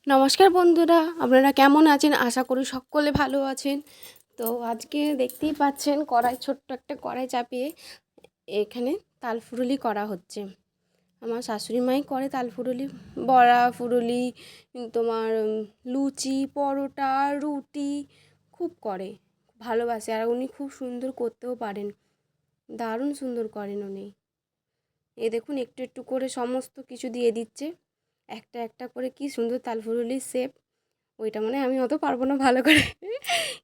নমস্কার বন্ধুরা, আপনারা কেমন আছেন? আশা করি সকলে ভালো আছেন। তো আজকে দেখতেই পাচ্ছেন ছোট্ট একটা কড়াই চাপিয়ে এখানে তালফুরুলি করা হচ্ছে। আমার শাশুড়ি মাই করে তালফুরুলি, বড়া ফুরুলি, তোমার লুচি, পরোটা, রুটি খুব করে, ভালোবাসে। আর উনি খুব সুন্দর করতেও পারেন, দারুণ সুন্দর করেন উনি। দেখুন একটু একটু করে সমস্ত কিছু দিয়ে দিচ্ছে, একটা একটা করে কি সুন্দর তালফুরুলির শেপ। ওইটা মানে আমি অত পারবো না ভালো করে,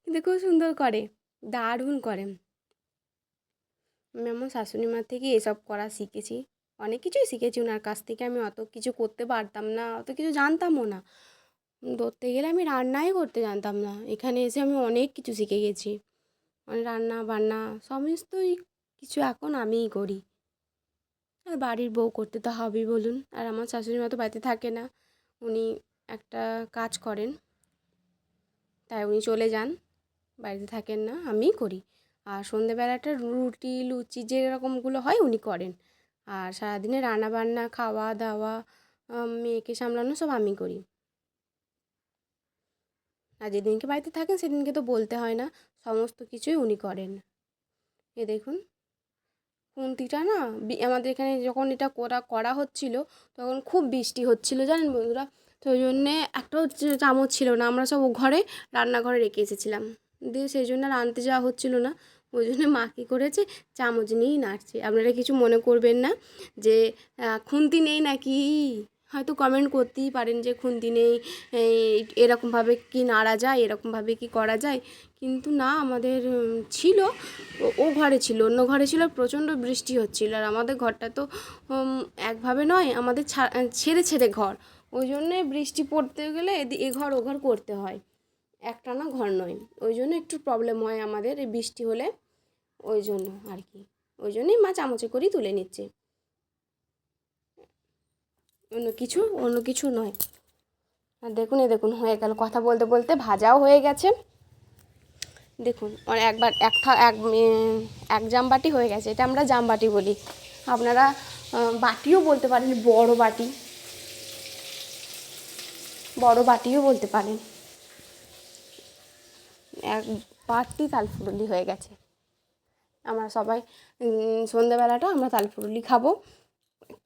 কিন্তু খুব সুন্দর করে, দারুণ করে। আমি আমার শাশুড়ি মার থেকে এসব করা শিখেছি, অনেক কিছুই শিখেছি ওনার কাছ থেকে। আমি অত কিছু করতে পারতাম না, অত কিছু জানতামও না। ধরতে গেলে আমি রান্নাই করতে জানতাম না, এখানে এসে আমি অনেক কিছু শিখে গেছি। মানে রান্না বান্না সমস্তই কিছু এখন আমিই করি। আর বাড়ির বউ করতে তো হবেই বলুন। আর আমার শাশুড়ি মা তো বাড়িতে থাকে না, উনি একটা কাজ করেন, তাই উনি চলে যান, বাড়িতে থাকেন না, আমিই করি। আর সন্ধেবেলাটা রুটি লুচি যেরকমগুলো হয় উনি করেন। আর সারাদিনে রান্নাবান্না খাওয়া দাওয়া মেয়েকে সামলানো সব আমি করি। আর যেদিনকে বাড়িতে থাকেন সেদিনকে তো বলতে হয় না, সমস্ত কিছুই উনি করেন। দেখুন খুন্তিটা না, আমাদের এখানে যখন এটা করা হচ্ছিল তখন খুব বৃষ্টি হচ্ছিল জানেন বন্ধুরা। তো ওই জন্যে একটাও চামচ ছিল না, আমরা সব ঘরে রান্নাঘরে রেখে এসেছিলাম, দিয়ে সেই জন্য আনতে যাওয়া হচ্ছিল না। ওই জন্য মা কী করেছে, চামচ নিয়েই নাড়ছে। আপনারা কিছু মনে করবেন না যে খুন্তি নেই নাকি, হয়তো কমেন্ট করতেই পারেন যে খুন্তি নেই, এরকমভাবে কি নাড়া যায়, এরকমভাবে কি করা যায়। কিন্তু না, আমাদের ছিল। ও ঘরে ছিল, অন্য ঘরে ছিল, প্রচণ্ড বৃষ্টি হচ্ছিল। আর আমাদের ঘরটা তো একভাবে নয়, আমাদের ছেড়ে ছেড়ে ঘর, ওই জন্যে বৃষ্টি পড়তে গেলে এ ঘর ও ঘর করতে হয়, একটানা ঘর নয়। ওই জন্য একটু প্রবলেম হয় আমাদের এই বৃষ্টি হলে, ওই জন্য আর কি। ওই জন্যই মা চামচে করেই তুলে নিচ্ছে, অন্য কিছু নয়। আর দেখুন দেখুন হয়ে গেল, কথা বলতে বলতে ভাজাও হয়ে গেছে। দেখুন একবার এক জামবাটি হয়ে গেছে, এটা আমরা জামবাটি বলি, আপনারা বাটিও বলতে পারেন, বড় বাটিও বলতে পারেন। এক বাটি তালফুরুলি হয়ে গেছে। আমরা সবাই সন্ধ্যেবেলাটা আমরা তালফুরুলি খাবো।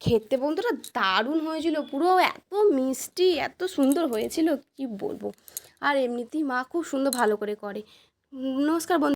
খেতে বন্ধুরা দারুণ হয়েছিল, পুরো এত মিষ্টি এত সুন্দর হয়েছিল কি বলবো। আর এমনিতেই মা খুব সুন্দর ভালো করে করে। নমস্কার বন্ধু।